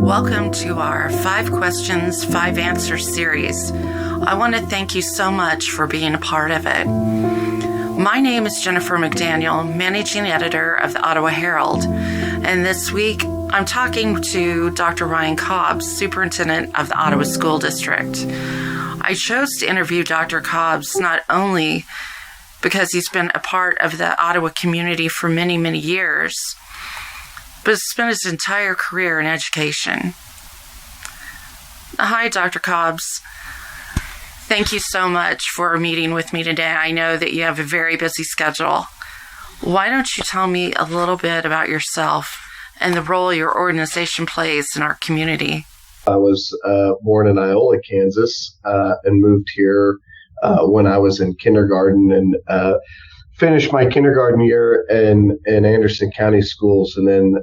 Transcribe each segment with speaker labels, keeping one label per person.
Speaker 1: Welcome to our 5 Questions, 5 Answers series. I want to thank you so much for being a part of it. My name is Jennifer McDaniel, Managing Editor of the Ottawa Herald, and this week I'm talking to Dr. Ryan Cobbs, Superintendent of the Ottawa School District. I chose to interview Dr. Cobbs not only because he's been a part of the Ottawa community for many, many years, but spent his entire career in education. Hi, Dr. Cobbs. Thank you so much for meeting with me today. I know that you have a very busy schedule. Why don't you tell me a little bit about yourself and the role your organization plays in our community?
Speaker 2: I was born in Iola, Kansas, and moved here when I was in kindergarten, and finished my kindergarten year in Anderson County schools, and then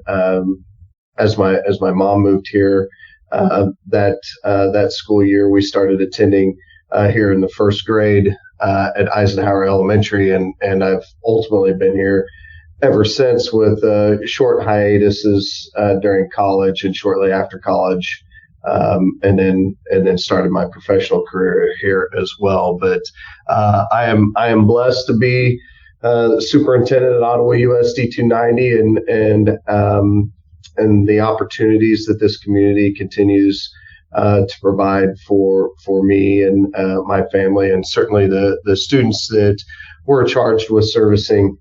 Speaker 2: as my mom moved here, that school year we started attending here in the first grade at Eisenhower Elementary, and I've ultimately been here ever since, with short hiatuses during college and shortly after college, and then started my professional career here as well. But I am blessed to be superintendent at Ottawa USD 290, and the opportunities that this community continues to provide for me and my family, and certainly the students that we're charged with servicing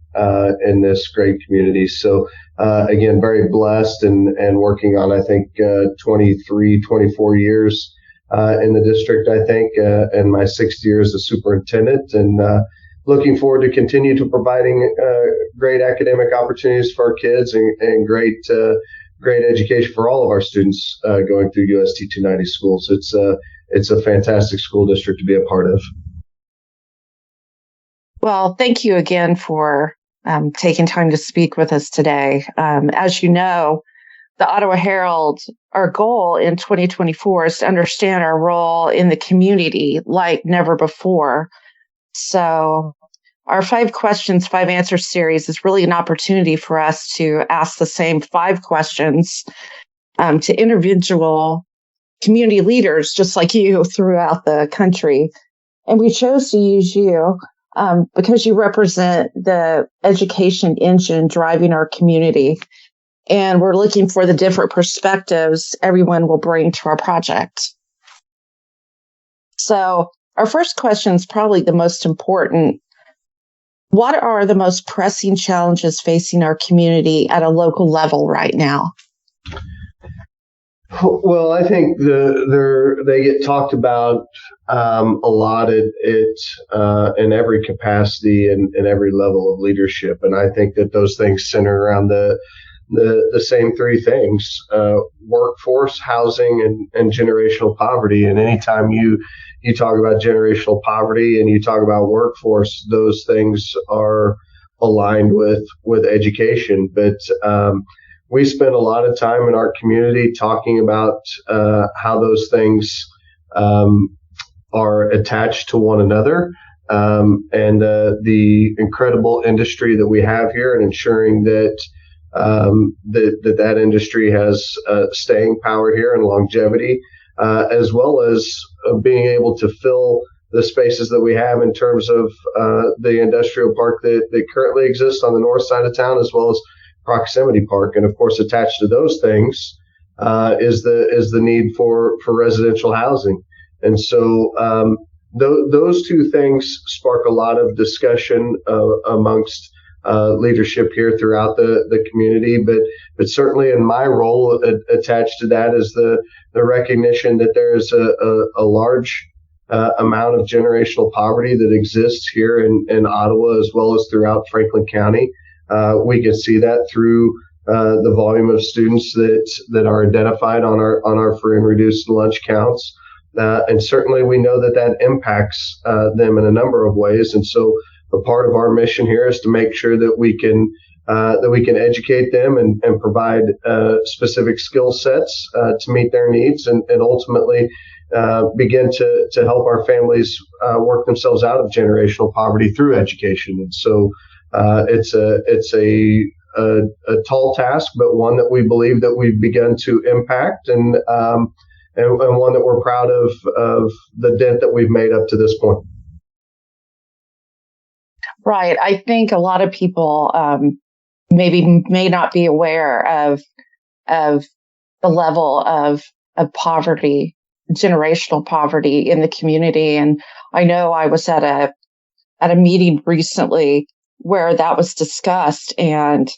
Speaker 2: in this great community. So again, very blessed and working on, I think, 23, 24 years in the district, I think, and my 6th year as a superintendent, and looking forward to continue to providing great academic opportunities for our kids and great education for all of our students going through USD 290 schools. It's a fantastic school district to be a part of.
Speaker 3: Well, thank you again for taking time to speak with us today. As you know, the Ottawa Herald, our goal in 2024 is to understand our role in the community like never before. So our 5 Questions, 5 Answers series is really an opportunity for us to ask the same 5 questions to individual community leaders just like you throughout the country. And we chose to use you because you represent the education engine driving our community. And we're looking for the different perspectives everyone will bring to our project. So our first question is probably the most important. What are the most pressing challenges facing our community at a local level right now?
Speaker 2: Well, I think they get talked about a lot in every capacity and every level of leadership, and I think that those things center around the same 3 things: workforce, housing, and generational poverty. And anytime you talk about generational poverty and you talk about workforce, those things are aligned with education. But we spend a lot of time in our community talking about how those things are attached to one another, and the incredible industry that we have here, and ensuring that that industry has staying power here and longevity, as well as being able to fill the spaces that we have in terms of the industrial park that currently exists on the north side of town, as well as Proximity Park. And of course, attached to those things is the need for residential housing. And so those 2 things spark a lot of discussion amongst leadership here throughout the community, but certainly in my role attached to that is the recognition that there is a large amount of generational poverty that exists here in Ottawa, as well as throughout Franklin County. We can see that through the volume of students that are identified on our free and reduced lunch counts, and certainly we know that impacts them in a number of ways. And so a part of our mission here is to make sure that we can educate them and provide specific skill sets to meet their needs, and ultimately begin to help our families work themselves out of generational poverty through education. And so it's a tall task, but one that we believe that we've begun to impact, and one that we're proud of the dent that we've made up to this point.
Speaker 3: Right. I think a lot of people may not be aware of the level of poverty, generational poverty in the community. And I know I was at a meeting recently where that was discussed, and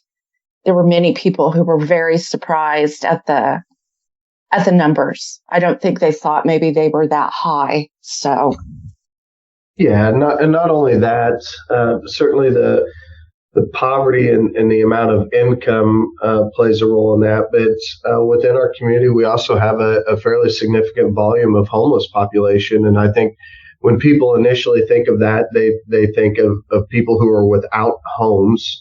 Speaker 3: there were many people who were very surprised at the numbers. I don't think they thought maybe they were that high. So
Speaker 2: yeah, not only that, certainly the poverty and the amount of income plays a role in that. But within our community, we also have a fairly significant volume of homeless population. And I think when people initially think of that, they think of people who are without homes,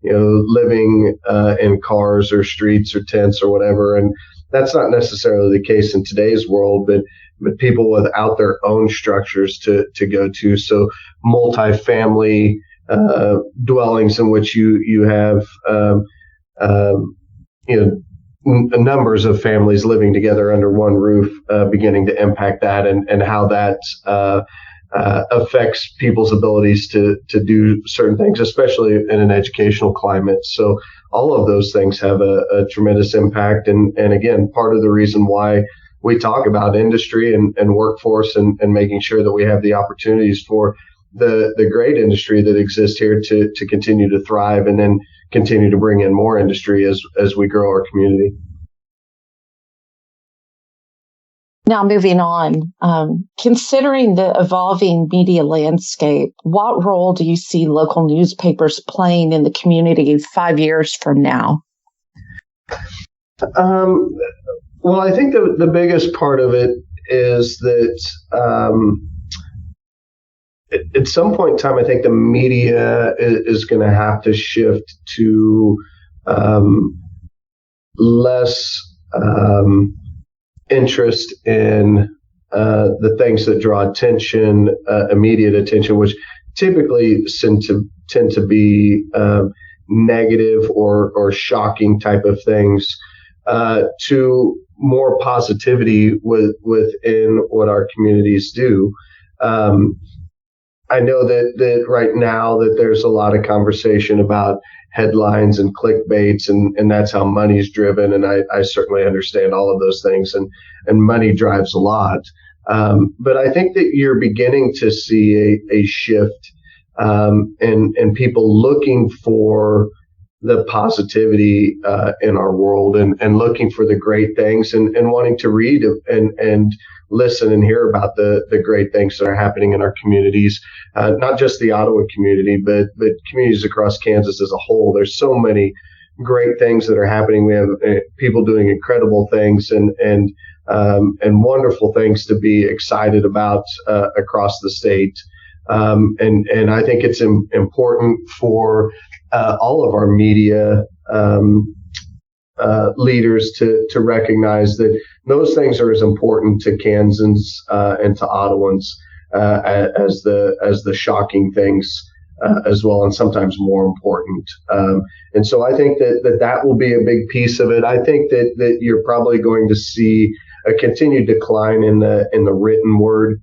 Speaker 2: living in cars or streets or tents or whatever. And that's not necessarily the case in today's world, but people without their own structures to go to. So multifamily dwellings in which you have numbers of families living together under one roof, beginning to impact that, and how that affects people's abilities to do certain things, especially in an educational climate. So all of those things have a tremendous impact, and again, part of the reason why we talk about industry and workforce and making sure that we have the opportunities for the great industry that exists here to continue to thrive, and then continue to bring in more industry as we grow our community.
Speaker 3: now moving on, considering the evolving media landscape, what role do you see local newspapers playing in the community 5 years from now?
Speaker 2: Well, I think the biggest part of it is that at some point in time, I think the media is going to have to shift to less interest in the things that draw attention, immediate attention, which typically tend to be negative or shocking type of things, to more positivity within what our communities do. I know that right now that there's a lot of conversation about headlines and clickbaits, and that's how money's driven. And I certainly understand all of those things, and money drives a lot. But I think that you're beginning to see a shift in people looking for the positivity in our world, and looking for the great things, and wanting to read and listen and hear about the great things that are happening in our communities, not just the Ottawa community, but communities across Kansas as a whole. There's so many great things that are happening. We have people doing incredible things and wonderful things to be excited about across the state. And I think it's important for all of our media leaders to recognize that those things are as important to Kansans and to Ottawans as the shocking things as well, and sometimes more important. And so I think that will be a big piece of it. I think that you're probably going to see a continued decline in the written word,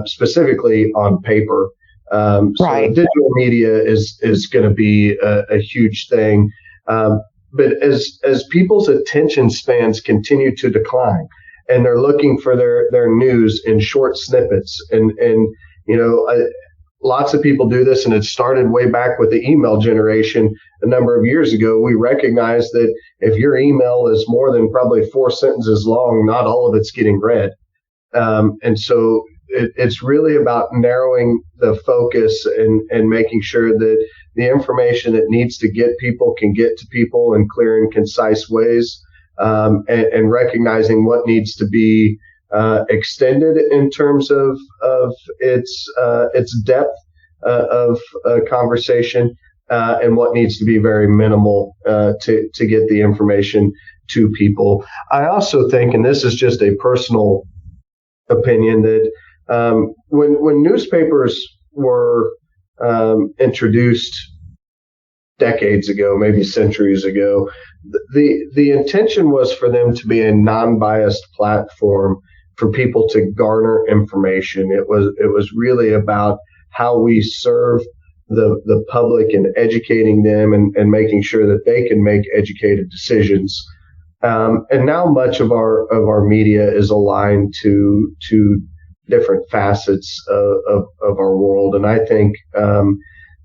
Speaker 2: specifically on paper.
Speaker 3: Right.
Speaker 2: So digital media is going to be a huge thing. But as people's attention spans continue to decline, and they're looking for their news in short snippets, and lots of people do this, and it started way back with the email generation a number of years ago. We recognize that if your email is more than probably 4 sentences long, not all of it's getting read. And so it's really about narrowing the focus and making sure that the information that needs to get people can get to people in clear and concise ways, and recognizing what needs to be extended in terms of its depth of conversation, and what needs to be very minimal to get the information to people. I also think, and this is just a personal opinion, that when newspapers were introduced decades ago, maybe centuries ago. The intention was for them to be a non-biased platform for people to garner information. It was really about how we serve the public and educating them and making sure that they can make educated decisions. And now much of our media is aligned to different facets of our world. And I think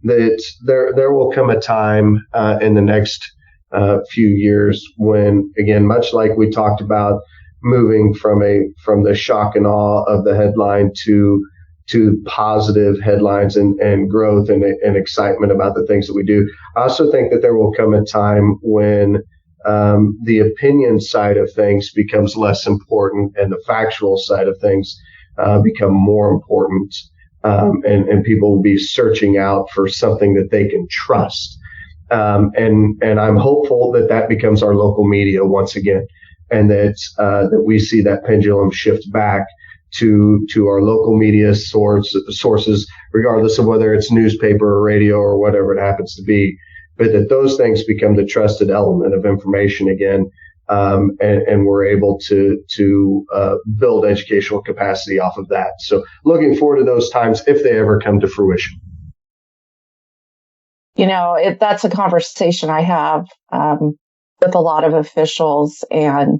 Speaker 2: that there will come a time in the next few years when, again, much like we talked about, moving from the shock and awe of the headline to positive headlines and growth and excitement about the things that we do. I also think that there will come a time when the opinion side of things becomes less important and the factual side of things become more important. And people will be searching out for something that they can trust. And I'm hopeful that becomes our local media once again, and that we see that pendulum shift back to our local media sources, regardless of whether it's newspaper or radio or whatever it happens to be, but that those things become the trusted element of information again, and we're able to build educational capacity off of that. So looking forward to those times if they ever come to fruition.
Speaker 3: That's a conversation I have with a lot of officials, and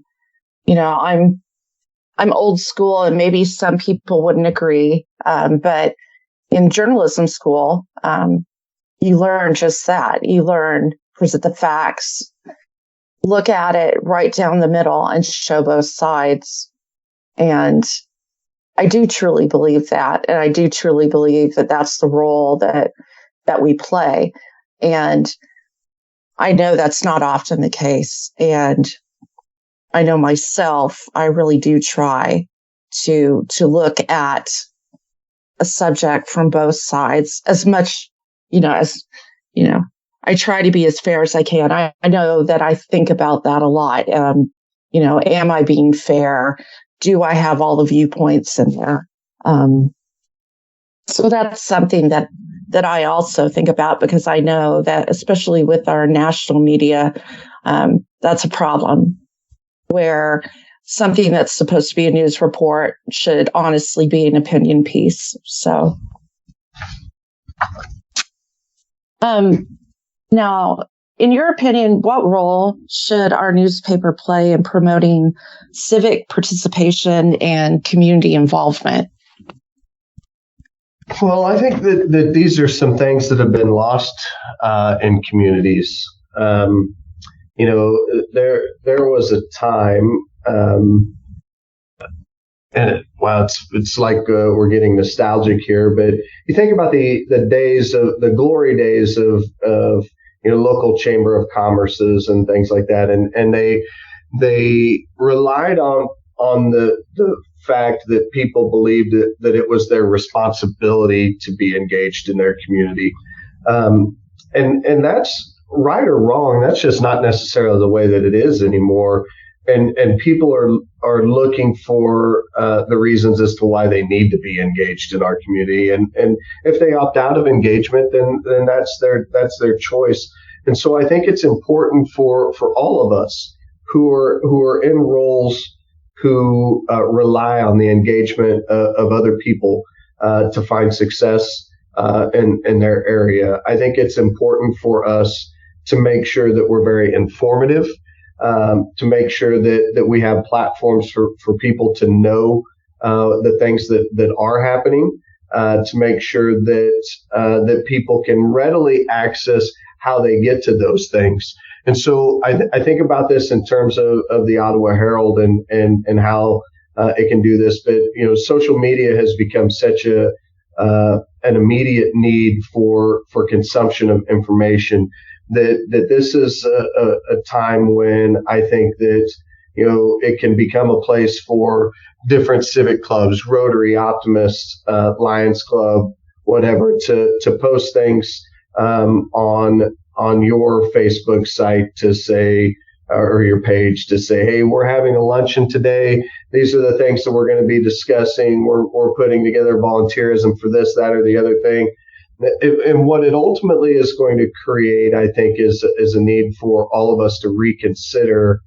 Speaker 3: I'm old school, and maybe some people wouldn't agree, but in journalism school, you learn just that. You learn, present the facts, look at it right down the middle, and show both sides. And I do truly believe that, and I do truly believe that that's the role that we play. And I know that's not often the case. And I know myself, I really do try to look at a subject from both sides as much, I try to be as fair as I can. I know that I think about that a lot. Am I being fair? Do I have all the viewpoints in there? So that's something that I also think about, because I know that, especially with our national media, that's a problem, where something that's supposed to be a news report should honestly be an opinion piece. So, now, in your opinion, what role should our newspaper play in promoting civic participation and community involvement?
Speaker 2: Well, I think that these are some things that have been lost in communities. There was a time, and it's like we're getting nostalgic here, but you think about the days of the glory days of local chamber of commerces and things like that, and they relied on the fact that people believed that it was their responsibility to be engaged in their community, and that's right or wrong. That's just not necessarily the way that it is anymore. And people are looking for the reasons as to why they need to be engaged in our community. And if they opt out of engagement, then that's their choice. And so I think it's important for all of us who are in roles who rely on the engagement of other people to find success in their area. I think it's important for us to make sure that we're very informative, to make sure that we have platforms for people to know the things that are happening, to make sure that people can readily access how they get to those things. And so I think about this in terms of the Ottawa Herald and how it can do this. But social media has become such an immediate need for consumption of information that this is a time when I think that it can become a place for different civic clubs, Rotary, Optimist, Lions Club, whatever, to post things on your Facebook site to say, or your page to say, hey, we're having a luncheon today. These are the things that we're going to be discussing. We're putting together volunteerism for this, that, or the other thing. And what it ultimately is going to create, I think, is a need for all of us to reconsider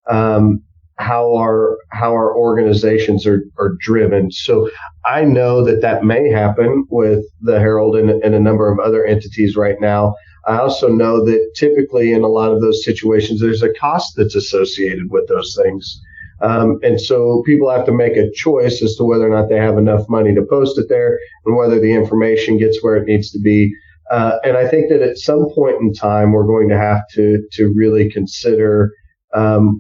Speaker 2: how our organizations are driven. So I know that may happen with the Herald and a number of other entities right now. I also know that typically in a lot of those situations, there's a cost that's associated with those things. And so people have to make a choice as to whether or not they have enough money to post it there and whether the information gets where it needs to be. And I think that at some point in time, we're going to have to really consider how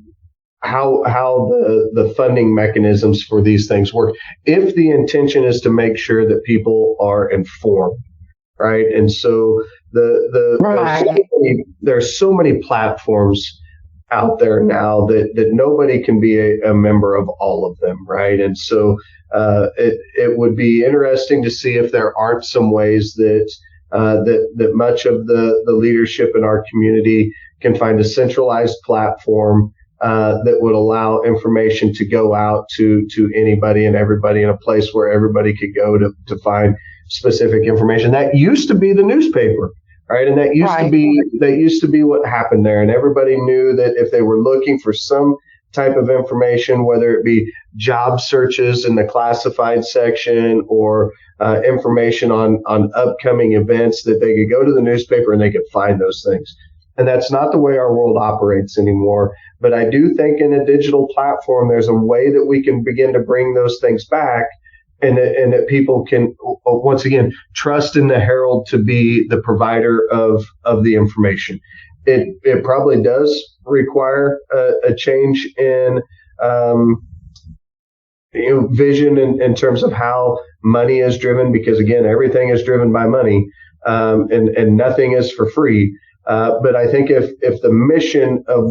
Speaker 2: the funding mechanisms for these things work. If the intention is to make sure that people are informed, right? And so there's so many platforms out there now that nobody can be a member of all of them, right? And so it would be interesting to see if there aren't some ways that much of the leadership in our community can find a centralized platform that would allow information to go out to anybody and everybody in a place where everybody could go to find specific information. That used to be the newspaper. Right. And that used to be what happened there. And everybody knew that if they were looking for some type of information, whether it be job searches in the classified section or information on upcoming events, that they could go to the newspaper and they could find those things. And that's not the way our world operates anymore. But I do think in a digital platform, there's a way that we can begin to bring those things back. And that people can, once again, trust in the Herald to be the provider of the information. It probably does require a change in vision in terms of how money is driven, because again, everything is driven by money, and nothing is for free. But I think if the mission of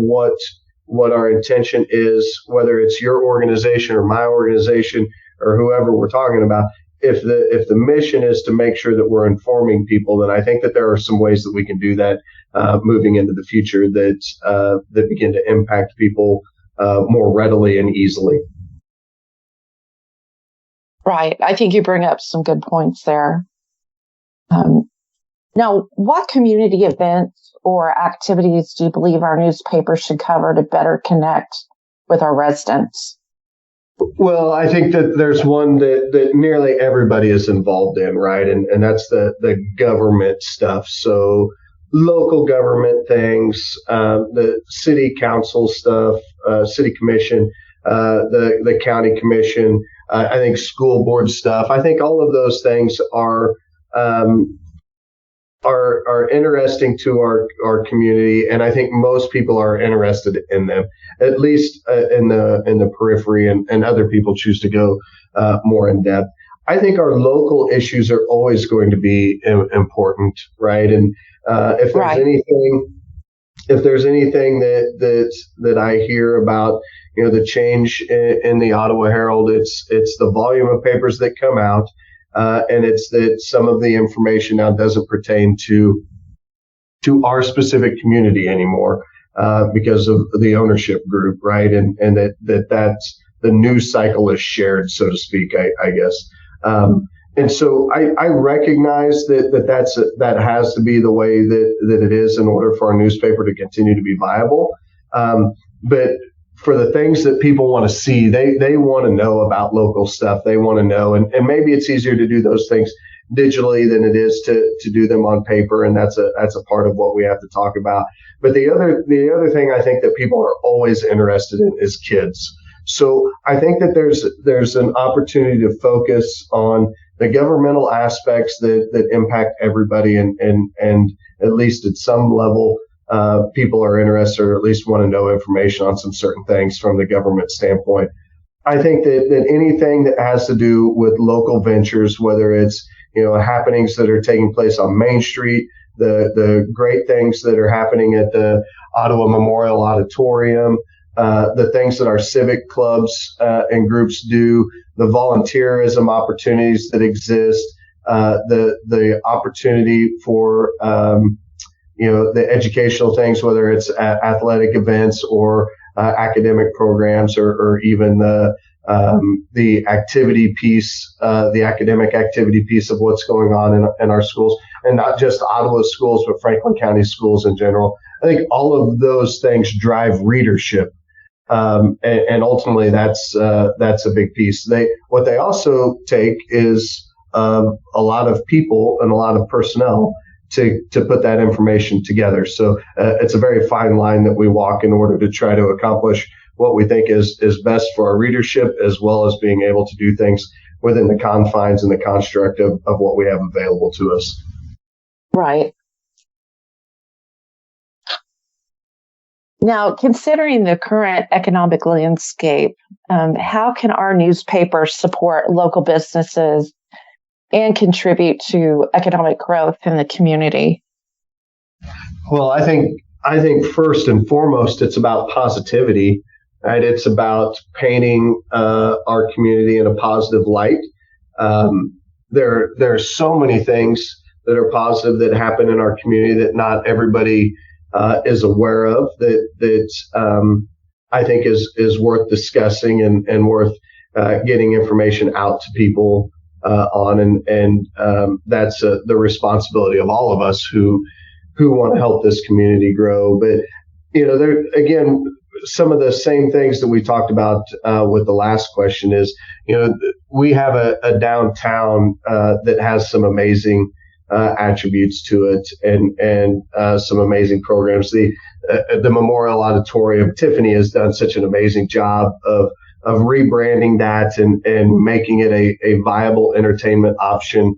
Speaker 2: what our intention is, whether it's your organization or my organization or whoever we're talking about, if the mission is to make sure that we're informing people, then I think that there are some ways that we can do that moving into the future that begin to impact people more readily and easily.
Speaker 3: Right. I think you bring up some good points there. Now, what community events or activities do you believe our newspaper should cover to better connect with our residents?
Speaker 2: Well, I think that there's one that nearly everybody is involved in, right? And that's the government stuff. So local government things, the city council stuff, city commission, the county commission, I think school board stuff. I think all of those things are interesting to our community, and I think most people are interested in them, at least in the periphery, and other people choose to go more in depth. I think our local issues are always going to be important, right? And if there's anything that I hear about, the change in the Ottawa Herald, it's the volume of papers that come out. And it's that some of the information now doesn't pertain to our specific community anymore because of the ownership group, right? And that's the news cycle is shared, so to speak, I guess. And so I recognize that has to be the way that it is in order for our newspaper to continue to be viable. But for the things that people want to see, they want to know about local stuff. They want to know, and maybe it's easier to do those things digitally than it is to do them on paper, and that's a part of what we have to talk about. But the other thing I think that people are always interested in is kids. So I think that there's an opportunity to focus on the governmental aspects that impact everybody, and at least at some level, people are interested or at least want to know information on some certain things from the government standpoint. I think that anything that has to do with local ventures, whether it's happenings that are taking place on Main Street, the great things that are happening at the Ottawa Memorial Auditorium, the things that our civic clubs and groups do, the volunteerism opportunities that exist, the opportunity for the educational things, whether it's athletic events or academic programs, or even the the activity piece, the academic activity piece of what's going on in our schools, and not just Ottawa schools, but Franklin County schools in general. I think all of those things drive readership. And ultimately, that's a big piece. What they also take is a lot of people and a lot of personnel to put that information together. So it's a very fine line that we walk in order to try to accomplish what we think is best for our readership, as well as being able to do things within the confines and the construct of what we have available to us.
Speaker 3: Right. Now, considering the current economic landscape, how can our newspapers support local businesses and contribute to economic growth in the community?
Speaker 2: Well, I think first and foremost, it's about positivity, right? It's about painting our community in a positive light. There are so many things that are positive that happen in our community that not everybody is aware of, that I think is worth discussing and worth getting information out to people on, and that's the responsibility of all of us who want to help this community grow. But there again, some of the same things that we talked about with the last question is, we have a downtown that has some amazing attributes to it, and some amazing programs. The Memorial Auditorium, Tiffany has done such an amazing job of rebranding that and making it a viable entertainment option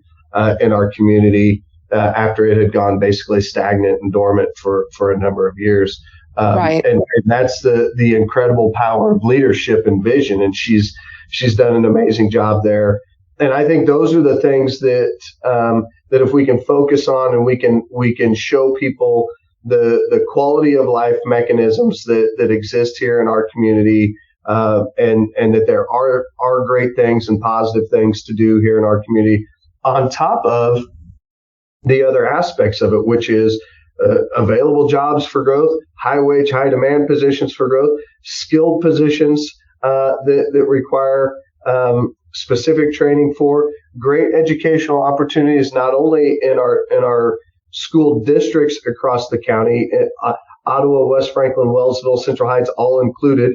Speaker 2: in our community after it had gone basically stagnant and dormant for a number of years.
Speaker 3: Right.
Speaker 2: And that's the incredible power of leadership and vision, and she's done an amazing job there. And I think those are the things that if we can focus on, and we can show people the quality of life mechanisms that exist here in our community, and that there are great things and positive things to do here in our community, on top of the other aspects of it, which is available jobs for growth, high wage, high demand positions for growth, skilled positions that require specific training for great educational opportunities, not only in our school districts across the county, Ottawa, West Franklin, Wellsville, Central Heights, all included,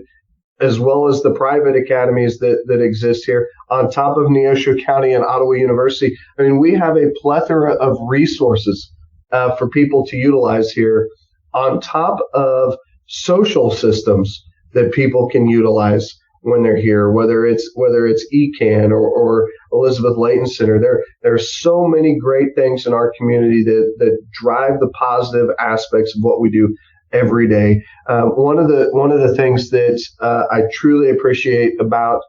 Speaker 2: as well as the private academies that exist here, on top of Neosho County and Ottawa University. I mean, we have a plethora of resources for people to utilize here, on top of social systems that people can utilize when they're here, whether it's ECAN or Elizabeth Layton Center. There are so many great things in our community that drive the positive aspects of what we do every day. One of the things that I truly appreciate about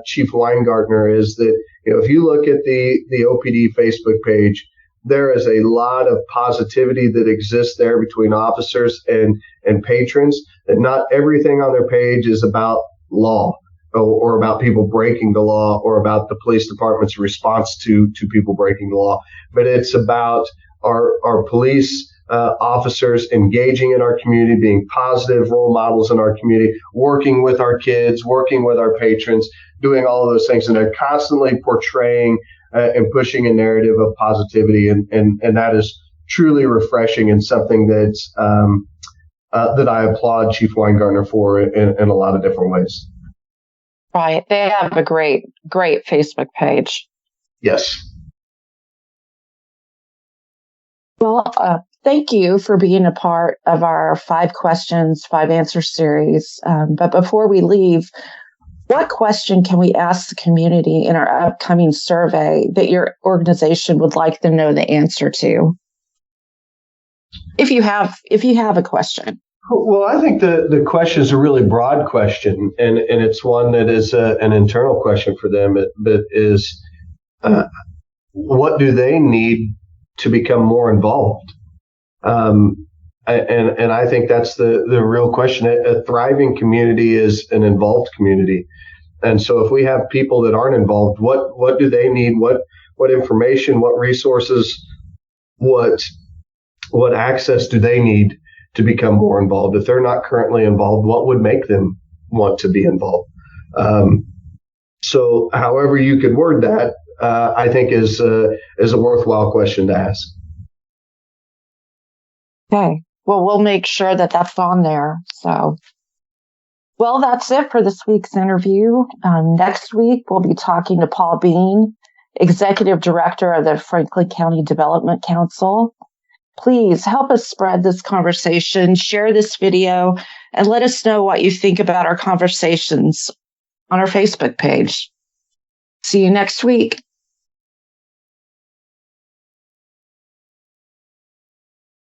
Speaker 2: Chief Weingartner is that, if you look at the OPD Facebook page, there is a lot of positivity that exists there between officers and patrons, that not everything on their page is about law or about people breaking the law or about the police department's response to people breaking the law, but it's about our police officers engaging in our community, being positive role models in our community, working with our kids, working with our patrons, doing all of those things. And they're constantly portraying and pushing a narrative of positivity. And that is truly refreshing, and something that's that I applaud Chief Weingartner for in a lot of different ways.
Speaker 3: Right. They have a great Facebook page.
Speaker 2: Yes.
Speaker 3: Well, thank you for being a part of our 5 questions, 5 answer series. But before we leave, what question can we ask the community in our upcoming survey that your organization would like them to know the answer to? If you have a question.
Speaker 2: Well, I think the question is a really broad question, and it's one that is an internal question for them. That is, what do they need to become more involved? And I think that's the real question. A thriving community is an involved community. And so if we have people that aren't involved, what do they need? What information, what resources, what access do they need to become more involved? If they're not currently involved, what would make them want to be involved? So, however you could word that, I think is a worthwhile question to ask.
Speaker 3: Okay. Well, we'll make sure that that's on there. So, well, that's it for this week's interview. Next week, we'll be talking to Paul Bean, Executive Director of the Franklin County Development Council. Please help us spread this conversation, share this video, and let us know what you think about our conversations on our Facebook page. See you next week.